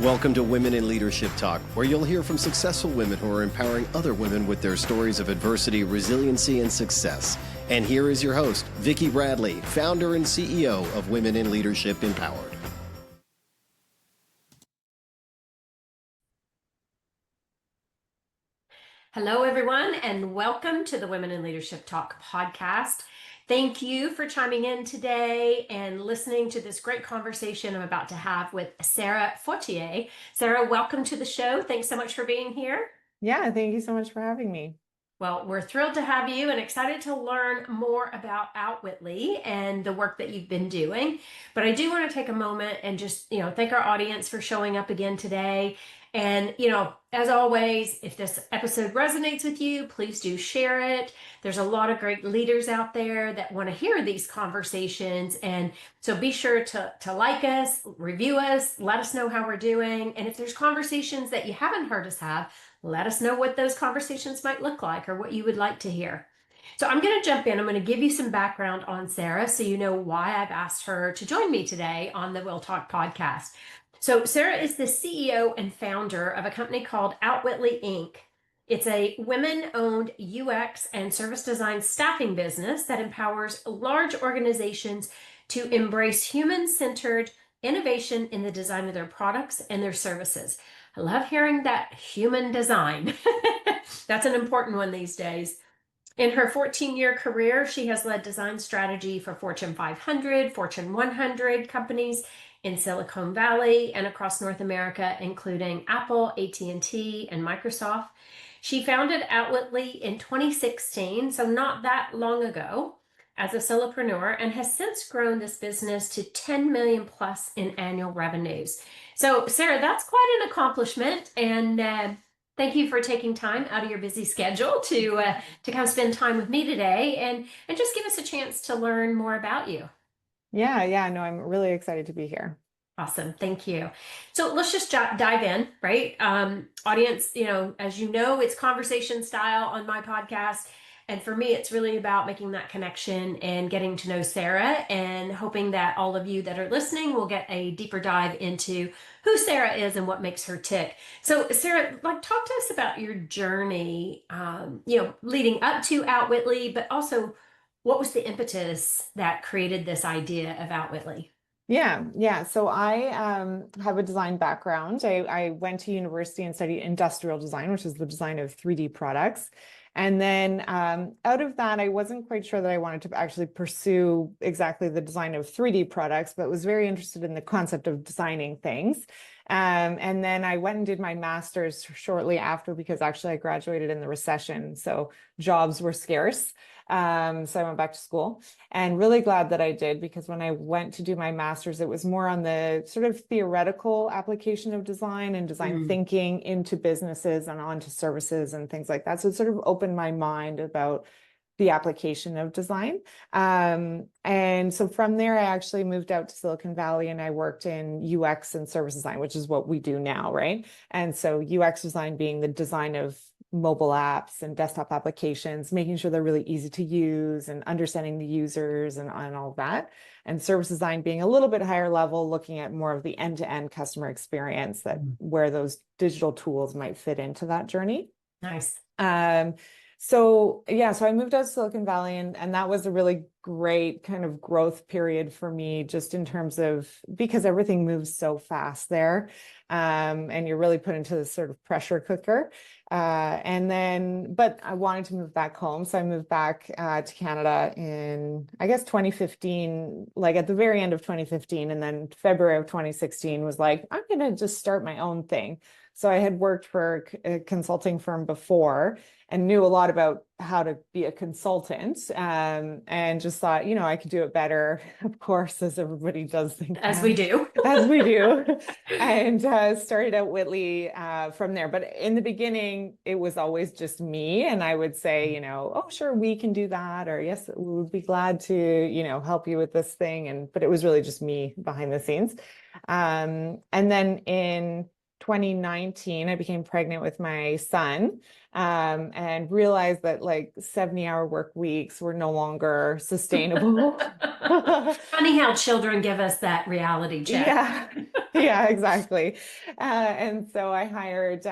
Welcome to Women in Leadership Talk, where you'll hear from successful women who are empowering other women with their stories of adversity, resiliency, and success. And here is your host, Vicki Bradley, founder and CEO of Women in Leadership Empowered. Hello, everyone, and welcome to the Women in Leadership Talk podcast. Thank you for chiming in today and listening to this great conversation I'm about to have with Sarah Fortier. Sarah, welcome to the show. Thanks so much for being here. Yeah, thank you so much for having me. Well, we're thrilled to have you and excited to learn more about Outwitly and the work that you've been doing. But I do want to take a moment and just, thank our audience for showing up again today. And, as always, if this episode resonates with you, please do share it. There's a lot of great leaders out there that want to hear these conversations. And so be sure to like us, review us, let us know how we're doing. And if there's conversations that you haven't heard us have, let us know what those conversations might look like or what you would like to hear. So I'm going to jump in. I'm going to give you some background on Sarah so you know why I've asked her to join me today on the WIL Talk podcast. So Sarah is the CEO and founder of a company called Outwitly, Inc. It's a women-owned UX and service design staffing business that empowers large organizations to embrace human-centered innovation in the design of their products and their services. I love hearing that human design. That's an important one these days. In her 14-year career, she has led design strategy for Fortune 500, Fortune 100 companies in Silicon Valley and across North America, including Apple, AT&T, and Microsoft. She founded Outwitly in 2016, so not that long ago, as a solopreneur, and has since grown this business to 10 million plus in annual revenues. So Sarah, that's quite an accomplishment, and thank you for taking time out of your busy schedule to come spend time with me today and just give us a chance to learn more about you. Yeah, no, I'm really excited to be here. Awesome. Thank you. So let's just dive in, right? Audience, as you know, it's conversation style on my podcast. And for me, it's really about making that connection and getting to know Sarah and hoping that all of you that are listening will get a deeper dive into who Sarah is and what makes her tick. So Sarah, talk to us about your journey, leading up to Outwitly, but also what was the impetus that created this idea of Outwitly? Yeah. So I have a design background. I went to university and studied industrial design, which is the design of 3D products. And then out of that, I wasn't quite sure that I wanted to actually pursue exactly the design of 3D products, but was very interested in the concept of designing things. And then I went and did my master's shortly after because actually I graduated in the recession. So jobs were scarce. So I went back to school and really glad that I did, because when I went to do my master's, it was more on the sort of theoretical application of design and design thinking into businesses and onto services and things like that. So it sort of opened my mind about the application of design. And so from there, I actually moved out to Silicon Valley and I worked in UX and service design, which is what we do now, right? And so UX design being the design of mobile apps and desktop applications, making sure they're really easy to use and understanding the users and all of that. And service design being a little bit higher level, looking at more of the end-to-end customer experience where those digital tools might fit into that journey. Nice. So I moved out to Silicon Valley and that was a really great kind of growth period for me, just in terms of, because everything moves so fast there. And you're really put into this sort of pressure cooker. But I wanted to move back home. So I moved back to Canada in, I guess, 2015, like at the very end of 2015. And then February of 2016 was like, I'm going to just start my own thing. So I had worked for a consulting firm before and knew a lot about how to be a consultant, and just thought, I could do it better, of course, as everybody does think. As we do. As we do. And started Outwitly from there. But in the beginning, it was always just me. And I would say, oh, sure, we can do that. Or yes, we would be glad to, help you with this thing. But it was really just me behind the scenes. And then in 2019, I became pregnant with my son, and realized that 70-hour work weeks were no longer sustainable. Funny how children give us that reality check. Yeah. Yeah, exactly. And so I hired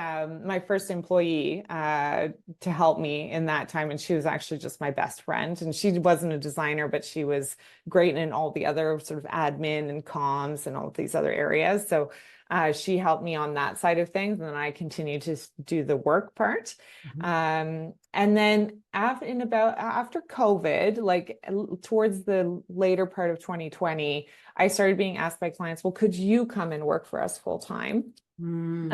my first employee to help me in that time. And she was actually just my best friend. And she wasn't a designer, but she was great in all the other sort of admin and comms and all of these other areas. So she helped me on that side of things. And then I continued to do the work part. And then after COVID, like towards the later part of 2020, I started being asked by clients, well, could you come and work for us full time? And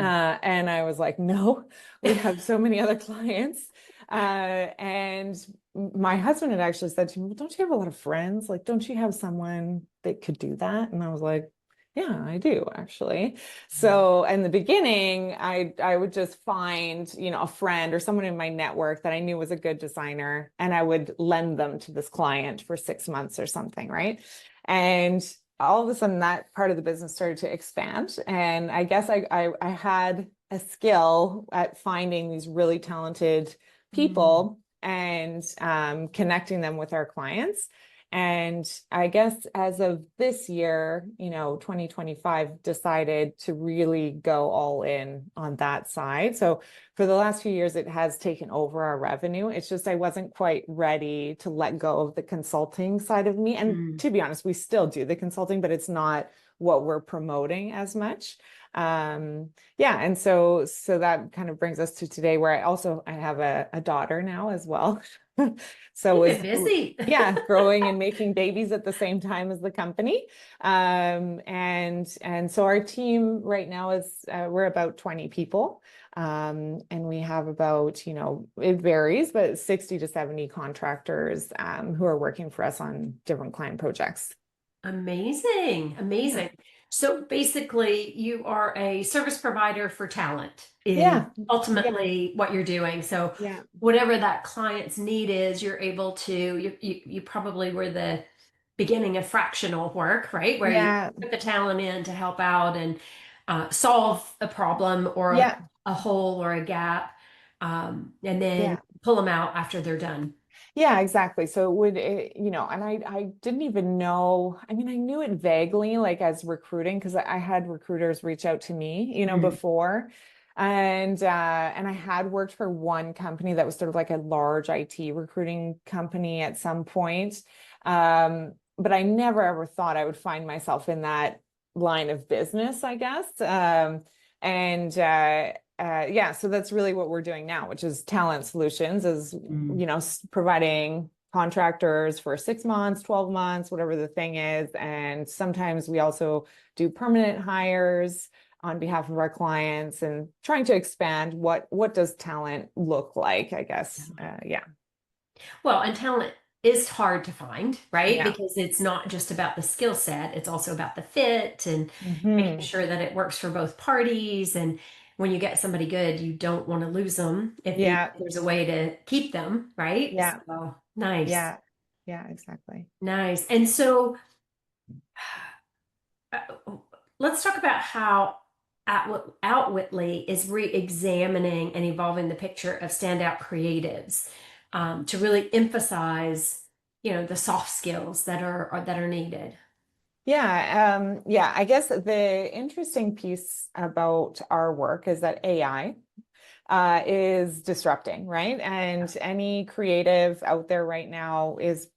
I was like, no, we have so many other clients. And my husband had actually said to me, well, don't you have a lot of friends? Like, don't you have someone that could do that? And I was like, yeah, I do actually. So in the beginning, I would just find, a friend or someone in my network that I knew was a good designer, and I would lend them to this client for 6 months or something, right? And all of a sudden that part of the business started to expand. And I guess I had a skill at finding these really talented people and connecting them with our clients. And I guess as of this year, 2025, decided to really go all in on that side. So for the last few years, it has taken over our revenue. It's just I wasn't quite ready to let go of the consulting side of me. And to be honest, we still do the consulting, but it's not what we're promoting as much. And so that kind of brings us to today, where I have a daughter now as well. So You've been busy. yeah, growing and making babies at the same time as the company. And so our team right now is we're about 20 people. And we have about, it varies, but 60 to 70 contractors who are working for us on different client projects. Amazing. Yeah. So basically, you are a service provider for talent Yeah. is ultimately what you're doing. So Yeah. whatever that client's need is, you're able to, you probably were the beginning of fractional work, right? Where you Yeah. put the talent in to help out and solve a problem or Yeah. a hole or a gap, and then Yeah. pull them out after they're done. Yeah, exactly. So and I didn't even know, I mean, I knew it vaguely, like as recruiting, because I had recruiters reach out to me, before. And I had worked for one company that was sort of like a large IT recruiting company at some point. But I never ever thought I would find myself in that line of business, I guess. And yeah, so that's really what we're doing now, which is talent solutions, is providing contractors for 6 months, 12 months, whatever the thing is. And sometimes we also do permanent hires on behalf of our clients, and trying to expand what does talent look like, I guess. Yeah. Well, and talent is hard to find, right? Yeah. Because it's not just about the skill set, it's also about the fit and making Hmm. sure that it works for both parties. And when you get somebody good, you don't want to lose them if Yeah. there's a way to keep them, right? Yeah. So nice, Yeah. Yeah, exactly. nice. And so uh, let's talk about how Outwitly is re-examining and evolving the picture of standout creatives, to really emphasize, the soft skills that are needed. Yeah, I guess the interesting piece about our work is that AI is disrupting, right? And any creative out there right now is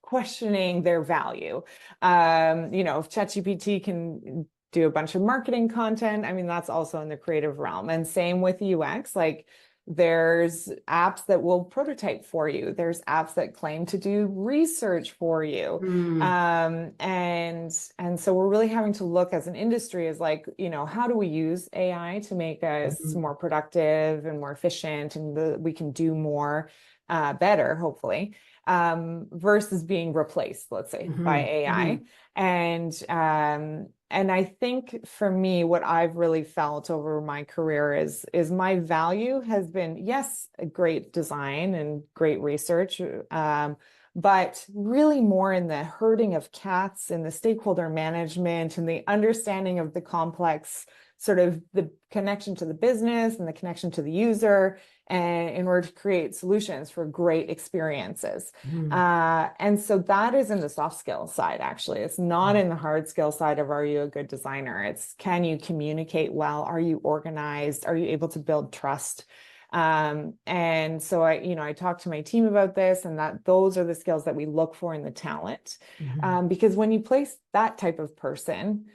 questioning their value. If ChatGPT can do a bunch of marketing content, I mean, that's also in the creative realm. And same with UX, like there's apps that will prototype for you. There's apps that claim to do research for you. Mm, And so we're really having to look as an industry as like, how do we use AI to make us mhm, more productive and more efficient, and we can do more better, hopefully, versus being replaced, let's say, by mhm, AI. mhm. And I think for me, what I've really felt over my career is my value has been, yes, a great design and great research, but really more in the herding of cats and the stakeholder management and the understanding of the complex sort of the connection to the business and the connection to the user, and in order to create solutions for great experiences. And so that is in the soft skills side, actually. It's not in the hard skill side of, are you a good designer? It's, can you communicate well? Are you organized? Are you able to build trust? And so I talked to my team about this, and that those are the skills that we look for in the talent. Because when you place that type of person,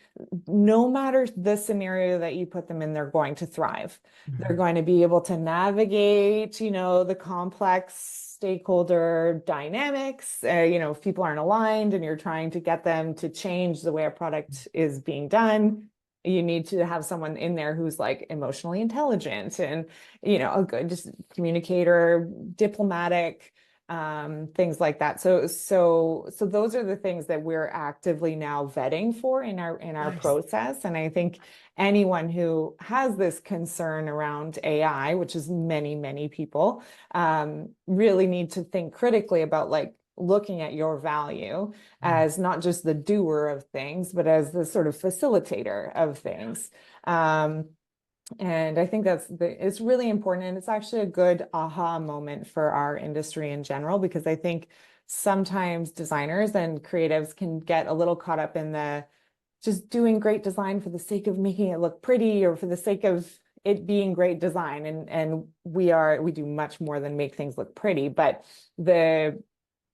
no matter the scenario that you put them in, they're going to thrive. They're going to be able to navigate, the complex stakeholder dynamics. If people aren't aligned and you're trying to get them to change the way a product is being done, you need to have someone in there who's like emotionally intelligent and, a good just communicator, diplomatic, things like that. So those are the things that we're actively now vetting for in our Nice. process. And I think anyone who has this concern around AI, which is many, many people, really need to think critically about like looking at your value as not just the doer of things, but as the sort of facilitator of things. And I think it's really important. And it's actually a good aha moment for our industry in general, because I think sometimes designers and creatives can get a little caught up in the just doing great design for the sake of making it look pretty or for the sake of it being great design. And we do much more than make things look pretty, but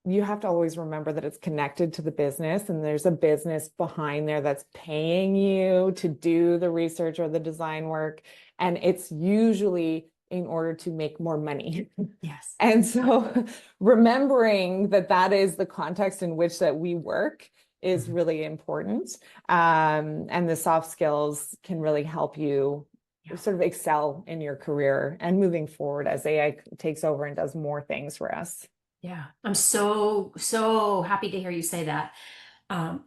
you have to always remember that it's connected to the business, and there's a business behind there that's paying you to do the research or the design work. And it's usually in order to make more money. Yes. And so remembering that is the context in which that we work is really important. And the soft skills can really help you sort of excel in your career and moving forward as AI takes over and does more things for us. Yeah, I'm so happy to hear you say that.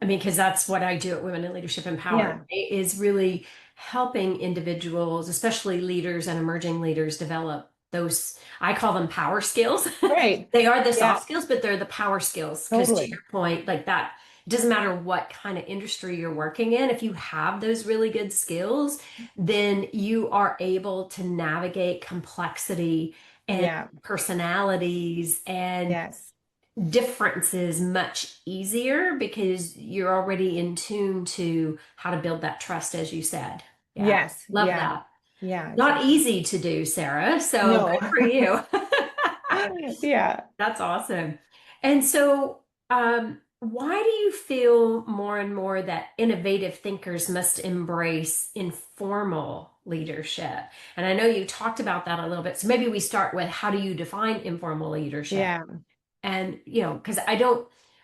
Because that's what I do at Women in Leadership Empowered, right, is really helping individuals, especially leaders and emerging leaders, develop those, I call them power skills. Right. They are the soft skills, but they're the power skills. Because Totally. to your point, like that, it doesn't matter what kind of industry you're working in. If you have those really good skills, then you are able to navigate complexity and personalities and differences much easier, because you're already in tune to how to build that trust, as you said. Love that. Not easy to do, Sarah. So good for you. That's awesome. And so, why do you feel more and more that innovative thinkers must embrace informal leadership? And I know you talked about that a little bit. So maybe we start with, how do you define informal leadership? And, because I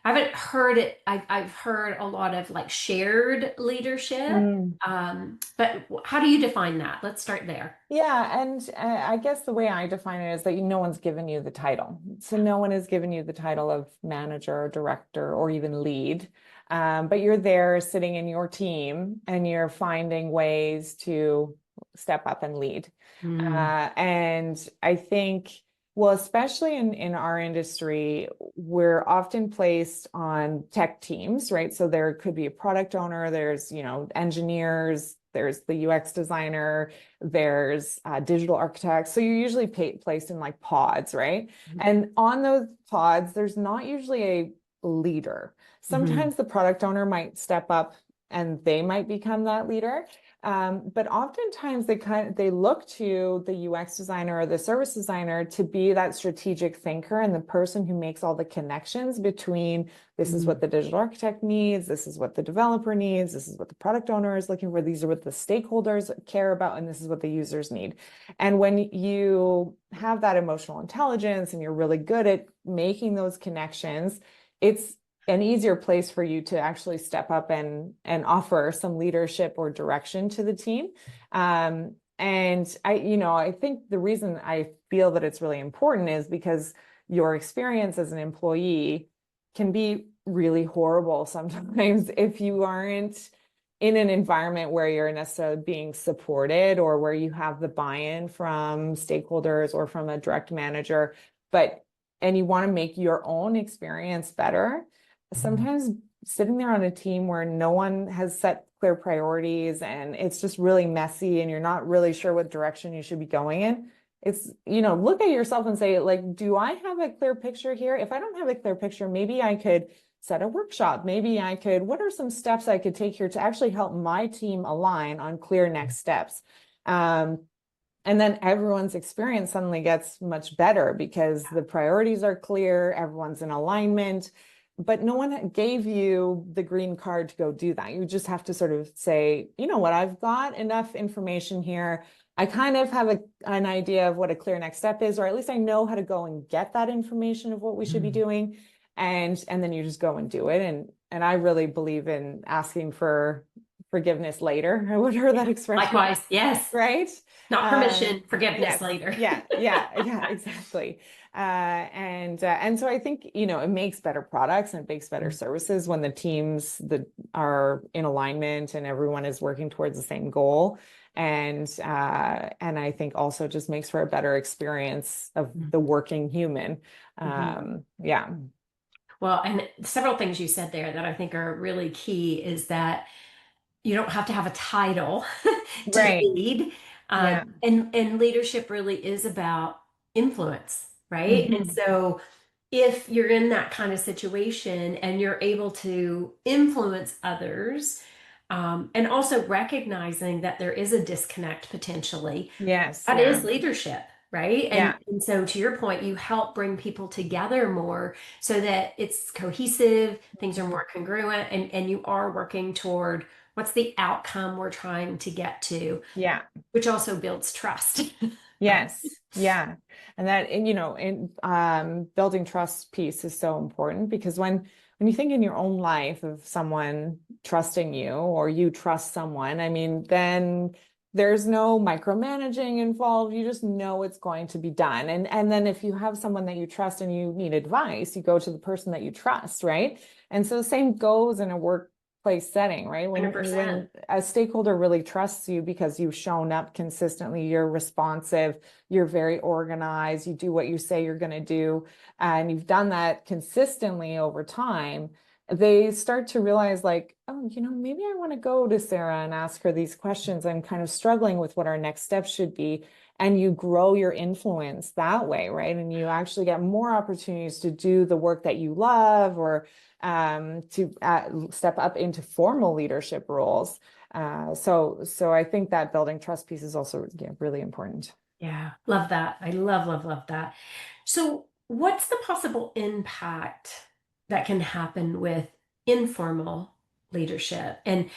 haven't heard it. I've heard a lot of like shared leadership. But how do you define that? Let's start there. And I guess the way I define it is that no one's given you the title. So no one has given you the title of manager or director or even lead. But you're there sitting in your team and you're finding ways to step up and lead. And I think, well, especially in our industry, we're often placed on tech teams, right? So there could be a product owner, there's, engineers, there's the UX designer, there's digital architects. So you're usually placed in like pods, right? And on those pods, there's not usually a leader. Sometimes the product owner might step up and they might become that leader. But oftentimes they look to the UX designer or the service designer to be that strategic thinker and the person who makes all the connections between this is what the digital architect needs, this is what the developer needs, this is what the product owner is looking for, these are what the stakeholders care about, and this is what the users need. And when you have that emotional intelligence and you're really good at making those connections, it's an easier place for you to actually step up and offer some leadership or direction to the team. And I think the reason I feel that it's really important is because your experience as an employee can be really horrible sometimes if you aren't in an environment where you're necessarily being supported or where you have the buy-in from stakeholders or from a direct manager. But and you want to make your own experience better, sometimes sitting there on a team where no one has set clear priorities and it's just really messy and you're not really sure what direction you should be going in, it's, look at yourself and say, like, do I have a clear picture here? If I don't have a clear picture, maybe I could set a workshop. Maybe I could, what are some steps I could take here to actually help my team align on clear next steps? And then everyone's experience suddenly gets much better because the priorities are clear, everyone's in alignment, but no one gave you the green card to go do that. You just have to sort of say, you know what, I've got enough information here. I kind of have an idea of what a clear next step is, or at least I know how to go and get that information of what we should be doing. And then you just go and do it. And I really believe in asking for forgiveness later. I would hear that expression. Likewise, yes. Right? Not permission, forgiveness yes, later. yeah, exactly. And so I think, it makes better products and it makes better services when the teams that are in alignment and everyone is working towards the same goal. And I think also just makes for a better experience of the working human. Yeah. Well, and several things you said there that I think are really key is that you don't have to have a title to Right. lead. And leadership really is about influence, right? And so if you're in that kind of situation and you're able to influence others, and also recognizing that there is a disconnect potentially, Yes. that is leadership, right? Yeah. And so to your point, you help bring people together more so that it's cohesive, things are more congruent, and you are working toward what's the outcome we're trying to get to. Yeah. Which also builds trust. Yes. Yeah. And that, building trust piece is so important because when you think in your own life of someone trusting you or you trust someone, I mean, then there's no micromanaging involved. You just know it's going to be done. And then if you have someone that you trust and you need advice, you go to the person that you trust, right? And so the same goes in a workplace setting, right? When 100%. a stakeholder really trusts you because you've shown up consistently, you're responsive, you're very organized, you do what you say you're going to do, and you've done that consistently over time, they start to realize like, oh, maybe I want to go to Sarah and ask her these questions. I'm kind of struggling with what our next steps should be. And you grow your influence that way, right? And you actually get more opportunities to do the work that you love or to step up into formal leadership roles. So I think that building trust piece is also really important. Yeah, love that. I love that. So what's the possible impact that can happen with informal leadership and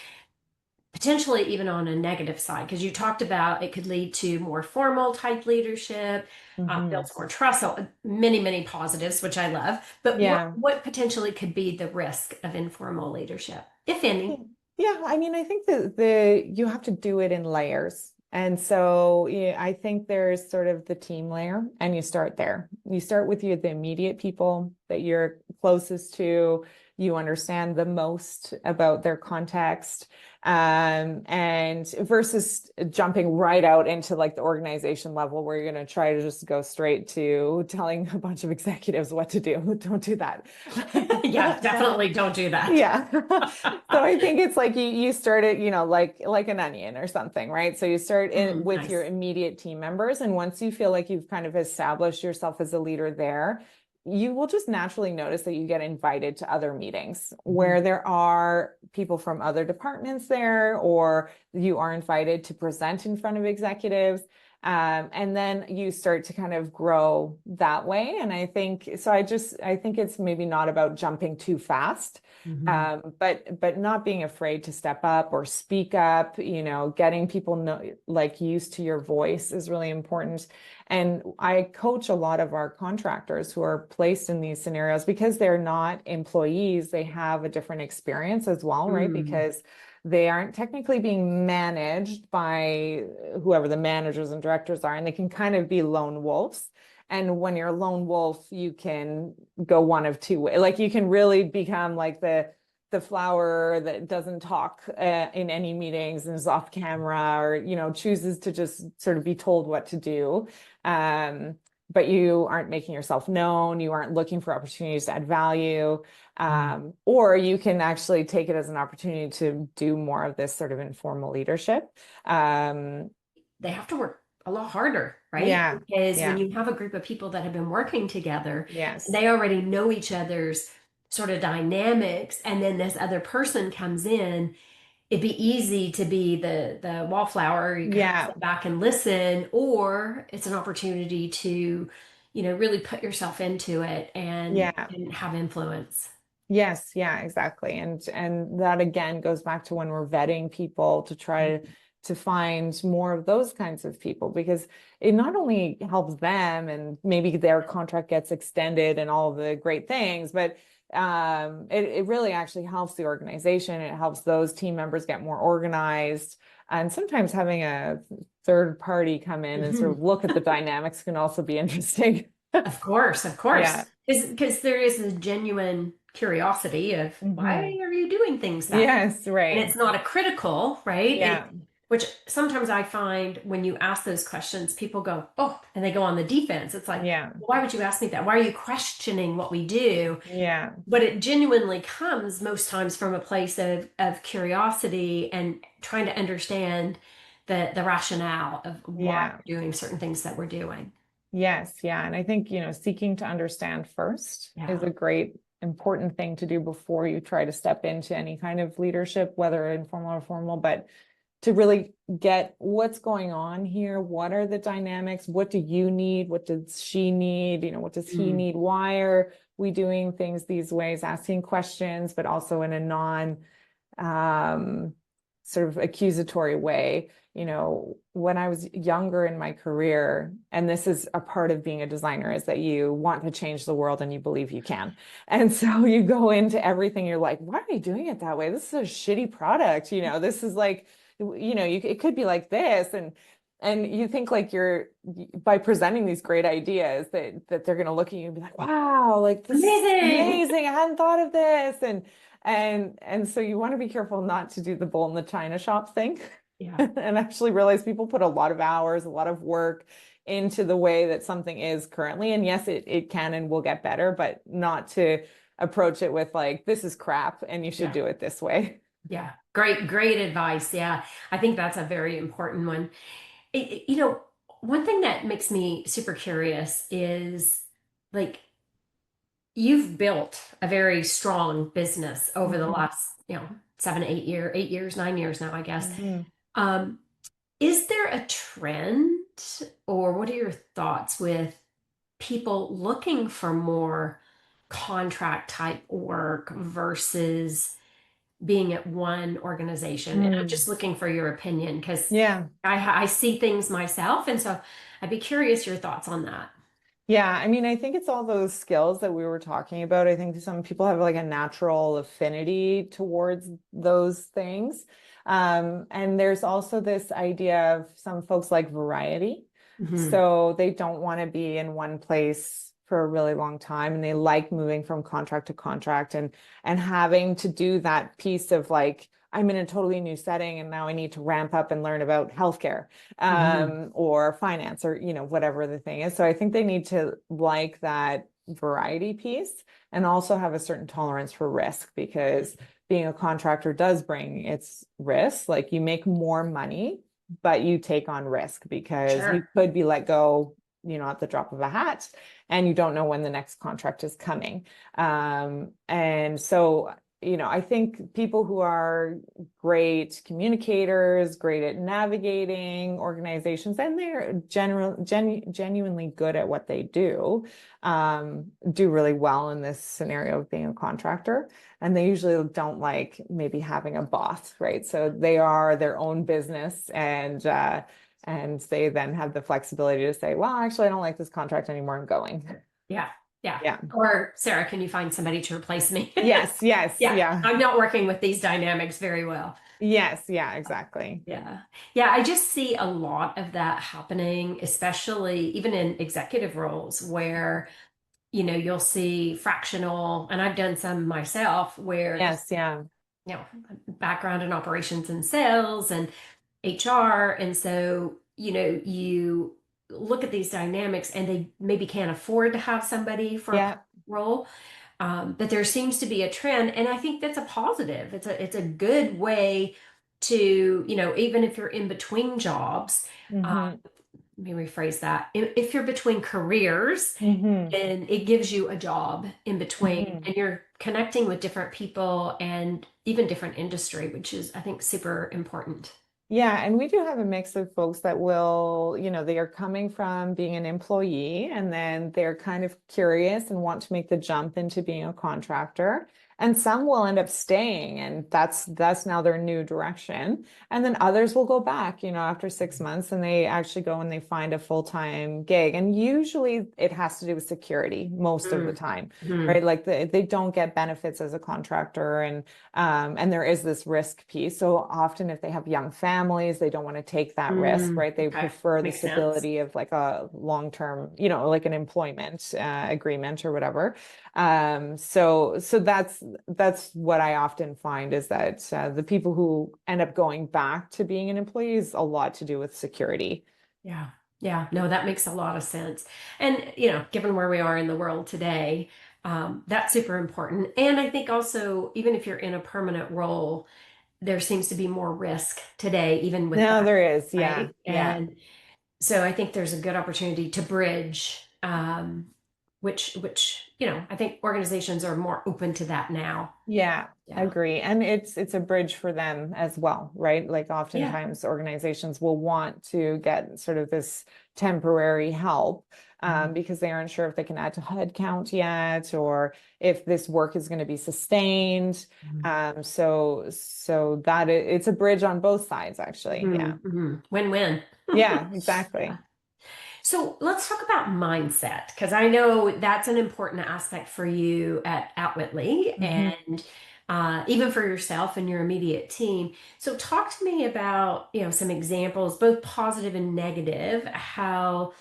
potentially even on a negative side? Because you talked about it could lead to more formal type leadership, builds more trust, so many positives, which I love. But what potentially could be the risk of informal leadership, if any? Yeah, I mean, I think that you have to do it in layers. And so I think there's sort of the team layer, and you start there. You start with the immediate people that you're closest to, you understand the most about their context, and versus jumping right out into like the organization level where you're going to try to just go straight to telling a bunch of executives what to do. Don't do that. Yeah, definitely don't do that. Yeah. So I think it's like you start it, like an onion or something, right? So you start with your immediate team members. And once you feel like you've kind of established yourself as a leader there, you will just naturally notice that you get invited to other meetings where there are people from other departments there, or you are invited to present in front of executives. And then you start to kind of grow that way. And I think it's maybe not about jumping too fast, but not being afraid to step up or speak up, getting people used to your voice is really important. And I coach a lot of our contractors who are placed in these scenarios because they're not employees. They have a different experience as well, right? Because they aren't technically being managed by whoever the managers and directors are, and they can kind of be lone wolves. And when you're a lone wolf, you can go one of two ways. Like you can really become like the flower that doesn't talk in any meetings and is off camera, or chooses to just sort of be told what to do. but you aren't making yourself known. You aren't looking for opportunities to add value. Or you can actually take it as an opportunity to do more of this sort of informal leadership. They have to work a lot harder, right? Yeah. Because when Yeah. you have a group of people that have been working together, Yes. they already know each other's sort of dynamics, and then this other person comes in, it'd be easy to be the wallflower. You kind of Yeah. sit back and listen, or it's an opportunity to, really put yourself into it Yeah. and have influence. Yes, yeah, exactly. And that again goes back to when we're vetting people to try to find more of those kinds of people, because it not only helps them and maybe their contract gets extended and all the great things, but it really actually helps the organization. It helps those team members get more organized. And sometimes having a third party come in and sort of look at the dynamics can also be interesting. Of course, of course. Yeah. Because there is a genuine curiosity of why Hmm. are you doing things that way? Yes, And right. it's not a critical, right? Yeah. Which sometimes I find when you ask those questions, people go, oh, and they go on the defense. It's like, Yeah. why would you ask me that? Why are you questioning what we do? Yeah. But it genuinely comes most times from a place of curiosity and trying to understand the rationale of why Yeah. we're doing certain things that we're doing. Yes. Yeah. And I think, seeking to understand first is Yeah. a great, important thing to do before you try to step into any kind of leadership, whether informal or formal, but to really get what's going on here. What are the dynamics? What do you need? What does she need? What does he Mm. need? Why are we doing things these ways? Asking questions, but also in a non sort of accusatory way. When I was younger in my career, and this is a part of being a designer, is that you want to change the world and you believe you can. And so you go into everything, you're like, why are you doing it that way? This is a shitty product. This is like, it could be like this. And you think like by presenting these great ideas that they're going to look at you and be like, wow, like this is Amazing. amazing. I hadn't thought of this. And so you want to be careful not to do the bull in the china shop thing. Yeah. And actually realize people put a lot of hours, a lot of work into the way that something is currently. And yes, it can and will get better, but not to approach it with like, this is crap and you should Yeah. do it this way. Yeah. Great advice. Yeah. I think that's a very important one. One thing that makes me super curious is like you've built a very strong business over the Mhm. last, 8 years, 9 years now, I guess. Mhm. Um, is there a trend, or what are your thoughts with people looking for more contract type work versus being at one organization? And I'm Mm. just looking for your opinion because Yeah. I see things myself. And so I'd be curious your thoughts on that. Yeah, I mean, I think it's all those skills that we were talking about. I think some people have like a natural affinity towards those things. And there's also this idea of some folks like variety. Hmm. So they don't want to be in one place for a really long time, and they like moving from contract to contract and having to do that piece of like, I'm in a totally new setting and now I need to ramp up and learn about healthcare Hmm. or finance or whatever the thing is. So I think they need to like that variety piece and also have a certain tolerance for risk, because being a contractor does bring its risks. Like you make more money, but you take on risk because you Sure. could be let go at the drop of a hat, and you don't know when the next contract is coming. And so I think people who are great communicators, great at navigating organizations, and they're genuinely good at what they do really well in this scenario of being a contractor. And they usually don't like maybe having a boss, right? So they are their own business, and they then have the flexibility to say, well, actually, I don't like this contract anymore. I'm going. Yeah. Yeah. Yeah. Or Sarah, can you find somebody to replace me? Yes. Yes. Yeah. Yeah. I'm not working with these dynamics very well. Yes. Yeah. Exactly. Yeah. Yeah. I just see a lot of that happening, especially even in executive roles where, you'll see fractional, and I've done some myself where there's, Yes. Yeah. background in operations and sales and HR. And so, you look at these dynamics and they maybe can't afford to have somebody for a role. But there seems to be a trend, and I think that's a positive. It's a good way to, even if you're in between jobs, Mm-hmm. let me rephrase that. If you're between careers, Mm-hmm. and it gives you a job in between, Mm-hmm. and you're connecting with different people and even different industry, which is, I think, super important. Yeah, and we do have a mix of folks that will, they are coming from being an employee and then they're kind of curious and want to make the jump into being a contractor. And some will end up staying and that's now their new direction. And then others will go back, after 6 months and they actually go and they find a full-time gig. And usually it has to do with security most of the time, Mm-hmm. right? Like they don't get benefits as a contractor and there is this risk piece. So often if they have young families, they don't want to take that risk, right? They Okay. prefer the Makes sense. stability of like a long-term, like an employment agreement or whatever. So that's what I often find is that the people who end up going back to being an employee is a lot to do with security. Yeah. Yeah. No, that makes a lot of sense. And, given where we are in the world today, that's super important. And I think also, even if you're in a permanent role, there seems to be more risk today, even with No, that, there is. Yeah. right? Yeah. And so I think there's a good opportunity to bridge, which, I think organizations are more open to that now. Yeah, Yeah. agree. And it's a bridge for them as well, right? Like Yeah. oftentimes organizations will want to get sort of this temporary help because they aren't sure if they can add to headcount yet or if this work is going to be sustained. So that it's a bridge on both sides, actually. Yeah. Mm-hmm. Win-win. Yeah, Yeah. exactly. So let's talk about mindset, because I know that's an important aspect for you at Outwitly Mhm. and even for yourself and your immediate team. So talk to me about, some examples, both positive and negative, how,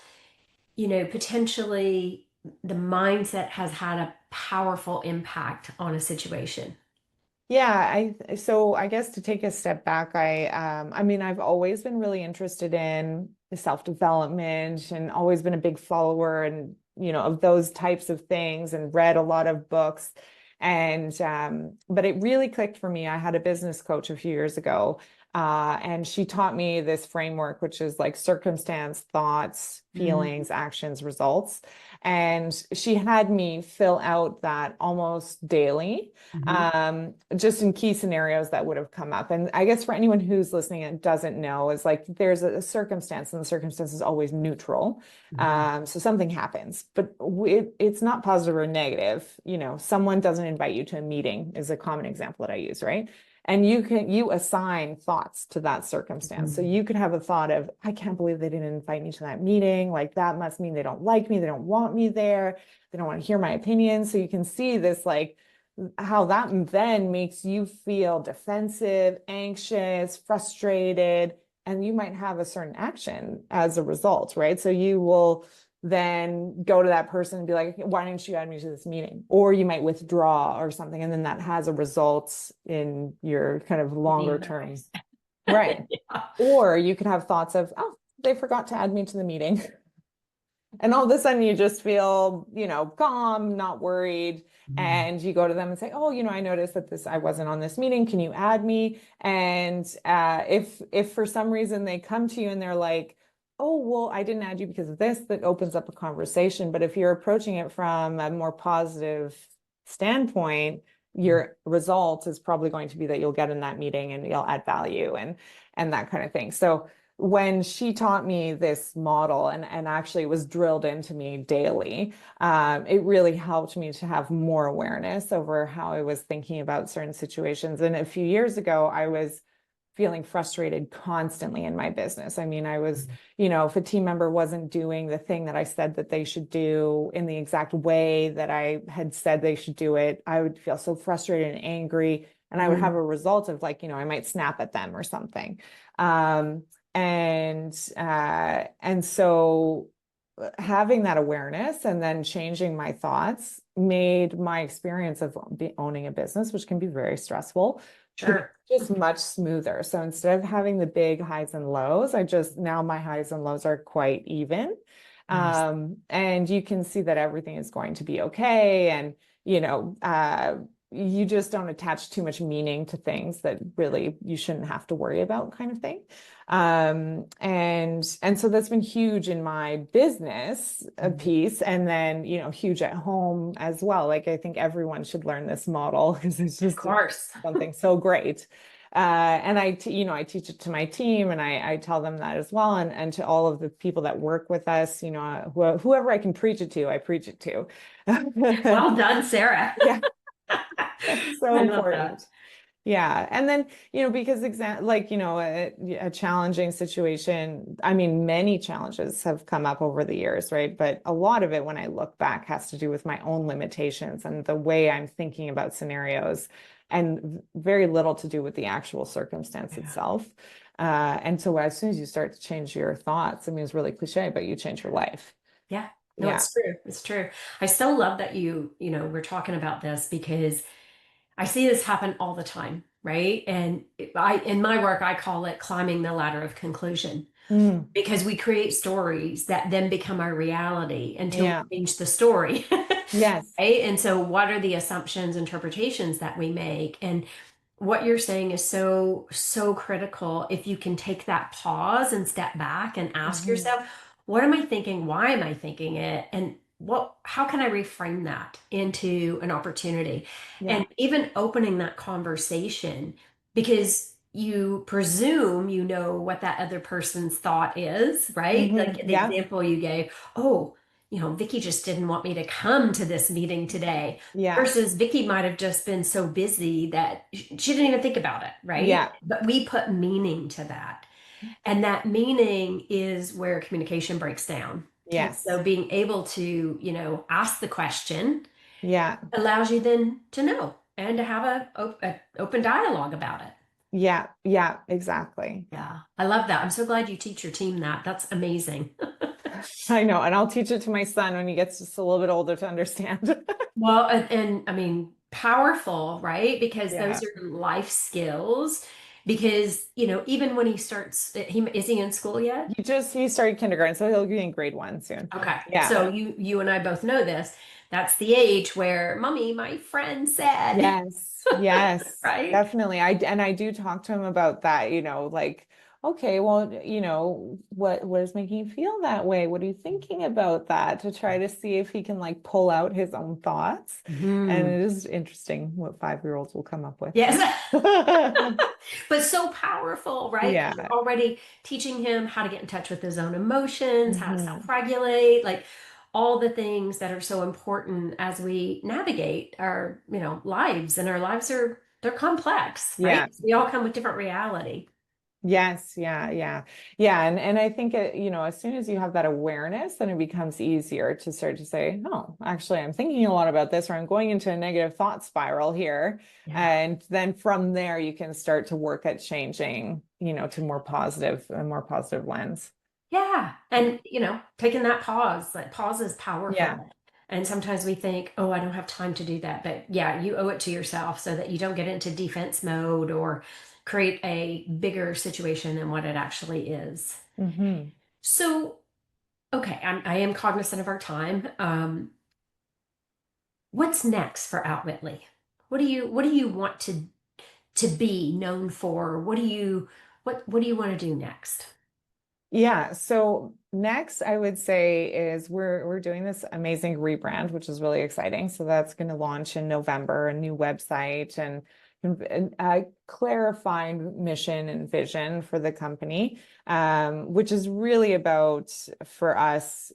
potentially the mindset has had a powerful impact on a situation. Yeah, so I guess to take a step back, I mean I've always been really interested in self-development and always been a big follower and of those types of things and read a lot of books. And but it really clicked for me. I had a business coach a few years ago, and she taught me this framework, which is like circumstance, thoughts, feelings, actions, results. And she had me fill out that almost daily Mm-hmm. just in key scenarios that would have come up. And I guess for anyone who's listening and doesn't know, is like there's a circumstance, and the circumstance is always neutral. So something happens, but it's not positive or negative. Someone doesn't invite you to a meeting is a common example that I use, right? And you assign thoughts to that circumstance. So Mm-hmm. you could have a thought of, I can't believe they didn't invite me to that meeting. Like that must mean they don't like me. They don't want me there. They don't want to hear my opinion. So you can see this like how that then makes you feel defensive, anxious, frustrated, and you might have a certain action as a result, right? So you will then go to that person and be like, why didn't you add me to this meeting? Or you might withdraw or something, and then that has a result in your kind of longer term. Right. Yeah. Or you could have thoughts of, oh, they forgot to add me to the meeting. And all of a sudden you just feel, calm, not worried. And you go to them and say, oh, I noticed that I wasn't on this meeting. Can you add me? And if for some reason they come to you and they're like, oh, well, I didn't add you because of this, that opens up a conversation. But if you're approaching it from a more positive standpoint, your result is probably going to be that you'll get in that meeting and you'll add value and that kind of thing. So when she taught me this model and actually was drilled into me daily, it really helped me to have more awareness over how I was thinking about certain situations. And a few years ago, I was feeling frustrated constantly in my business. I mean, I was, if a team member wasn't doing the thing that I said that they should do in the exact way that I had said they should do it, I would feel so frustrated and angry. And I would have a result of like, I might snap at them or something. And so having that awareness and then changing my thoughts made my experience of owning a business, which can be very stressful, Sure. Just much smoother. So instead of having the big highs and lows, now my highs and lows are quite even. Nice. And you can see that everything is going to be okay. And, you just don't attach too much meaning to things that really you shouldn't have to worry about, kind of thing. And so that's been huge in my business piece, and then, huge at home as well. Like, I think everyone should learn this model because it's Of just course. something so great. And I teach it to my team, and I tell them that as well. And to all of the people that work with us, whoever I can preach it to, I preach it to. Well done, Sarah. Yeah. It's so I love important. that. Yeah. And then, because a challenging situation, I mean, many challenges have come up over the years, right? But a lot of it, when I look back, has to do with my own limitations and the way I'm thinking about scenarios, and very little to do with the actual circumstance itself. And so as soon as you start to change your thoughts, I mean, it's really cliche, but you change your life. Yeah. No, Yeah. it's true. It's true. I still love that we're talking about this because I see this happen all the time, right? And in my work, I call it climbing the ladder of conclusion, Mm. because we create stories that then become our reality until Yeah. we change the story. Yes. Right? And so what are the assumptions, interpretations that we make? And what you're saying is so, so critical. If you can take that pause and step back and ask Mhm. yourself, what am I thinking? Why am I thinking it? And how can I reframe that into an opportunity? Yeah. And even opening that conversation, because you presume you know what that other person's thought is, right? Like the Yeah. example you gave, oh, Vicki just didn't want me to come to this meeting today. Yeah. Versus Vicki might have just been so busy that she didn't even think about it, right? Yeah. But we put meaning to that. And that meaning is where communication breaks down. And Yes. so being able to, ask the question Yeah. allows you then to know and to have a open dialogue about it. Yeah. Yeah. Exactly. Yeah, I love that. I'm so glad you teach your team that. That's amazing. I know. And I'll teach it to my son when he gets just a little bit older to understand. Well, and I mean, powerful, right? Because Yeah. those are life skills. Because, even when he starts, is he in school yet? He started kindergarten, so he'll be in grade 1 soon. Okay. Yeah. So you and I both know this. That's the age where, Mommy, my friend said, Yes. Yes. right? Definitely. I do talk to him about that, like, okay, well, what is making you feel that way? What are you thinking about that? To try to see if he can like pull out his own thoughts. And Mhm. it is interesting what 5-year-olds will come up with. Yes. But so powerful, right? 'Cause Yeah. you're already teaching him how to get in touch with his own emotions, how to Mhm. self-regulate, like all the things that are so important as we navigate our, lives. And our lives they're complex, right? Yeah. We all come with different reality. Yes, yeah, yeah. Yeah, and I think as soon as you have that awareness, then it becomes easier to start to say, oh, actually, I'm thinking a lot about this, or I'm going into a negative thought spiral here. Yeah. And then from there, you can start to work at changing, to a more positive lens. Yeah. And, taking that pause, like pause is Yeah. powerful. And sometimes we think, oh, I don't have time to do that. But yeah, you owe it to yourself so that you don't get into defense mode or create a bigger situation than what it actually is. Hmm. So, okay, I am cognizant of our time. What's next for Outwitly? What do you want to be known for? What do you want to do next? Yeah. So next, I would say is we're doing this amazing rebrand, which is really exciting. So that's going to launch in November, a new website and a clarifying mission and vision for the company, which is really about for us,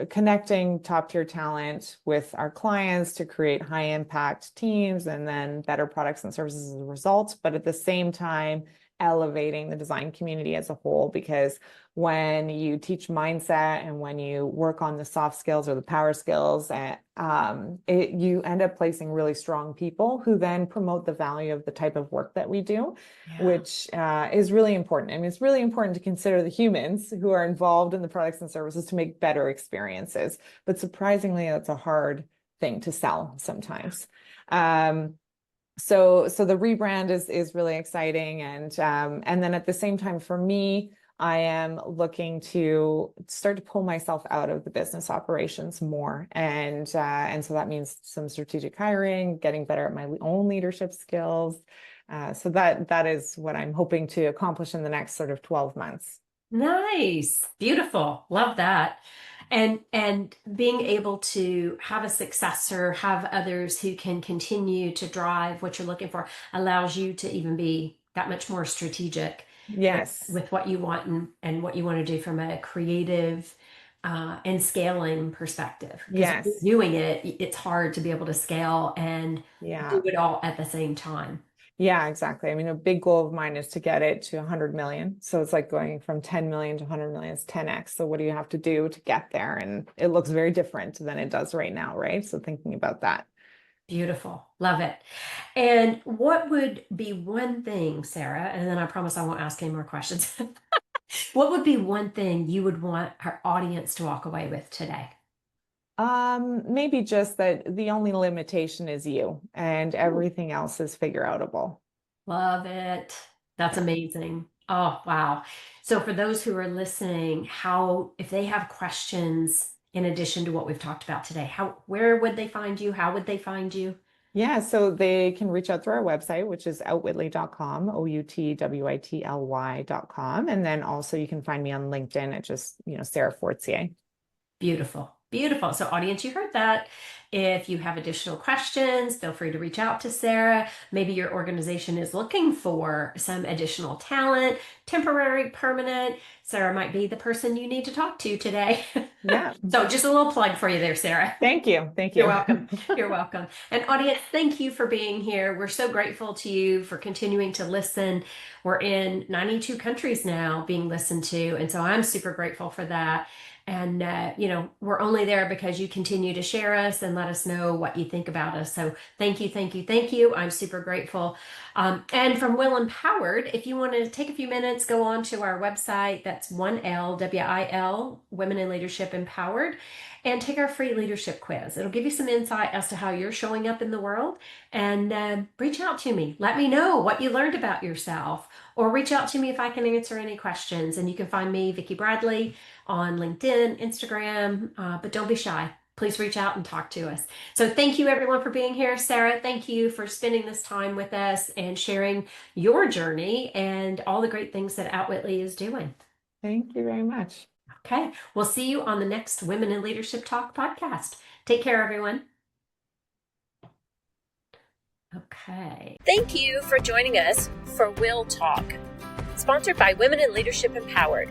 connecting top tier talent with our clients to create high impact teams and then better products and services as a result. But at the same time, elevating the design community as a whole, because when you teach mindset and when you work on the soft skills or the power skills, you end up placing really strong people who then promote the value of the type of work that we do, Yeah. which is really important. I mean, it's really important to consider the humans who are involved in the products and services to make better experiences. But surprisingly, that's a hard thing to sell sometimes. So the rebrand is really exciting, and then at the same time for me, I am looking to start to pull myself out of the business operations more, and so that means some strategic hiring, getting better at my own leadership skills. So that is what I'm hoping to accomplish in the next sort of 12 months. Nice. Beautiful. Love that. And being able to have a successor, have others who can continue to drive what you're looking for allows you to even be that much more strategic Yes. with what you want and what you want to do from a creative and scaling perspective. Because if Yes. you're doing it, it's hard to be able to scale and Yeah. do it all at the same time. Yeah, exactly. I mean, a big goal of mine is to get it to 100 million. So it's like going from 10 million to 100 million is 10x. So what do you have to do to get there? And it looks very different than it does right now, right? So thinking about that. Beautiful. Love it. And what would be one thing, Sarah, and then I promise I won't ask any more questions. What would be one thing you would want our audience to walk away with today? Maybe just that the only limitation is you, and everything else is figure outable. Love it. That's amazing. Oh, wow. So for those who are listening, if they have questions in addition to what we've talked about today, where would they find you? How would they find you? Yeah, so they can reach out through our website, which is outwitly.com, outwitly.com. And then also you can find me on LinkedIn at just, Sarah Fortier. Beautiful. Beautiful. So audience, you heard that. If you have additional questions, feel free to reach out to Sarah. Maybe your organization is looking for some additional talent, temporary, permanent. Sarah might be the person you need to talk to today. Yeah. So just a little plug for you there, Sarah. Thank you. Thank you. You're welcome. You're welcome. And audience, thank you for being here. We're so grateful to you for continuing to listen. We're in 92 countries now being listened to. And so I'm super grateful for that. And, we're only there because you continue to share us and let us know what you think about us. So thank you, thank you, thank you. I'm super grateful. And from WIL Empowered, if you want to take a few minutes, go on to our website. That's 1L, WIL, Women in Leadership Empowered, and take our free leadership quiz. It'll give you some insight as to how you're showing up in the world. And reach out to me. Let me know what you learned about yourself, or reach out to me if I can answer any questions. And you can find me, Vicki Bradley, on LinkedIn, Instagram, but don't be shy. Please reach out and talk to us. So thank you everyone for being here. Sarah, thank you for spending this time with us and sharing your journey and all the great things that Outwitly is doing. Thank you very much. Okay, we'll see you on the next Women in Leadership Talk podcast. Take care, everyone. Okay. Thank you for joining us for WIL Talk, sponsored by Women in Leadership Empowered.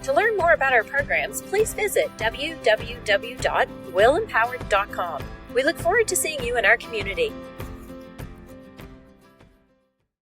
To learn more about our programs, please visit www.willempowered.com. We look forward to seeing you in our community.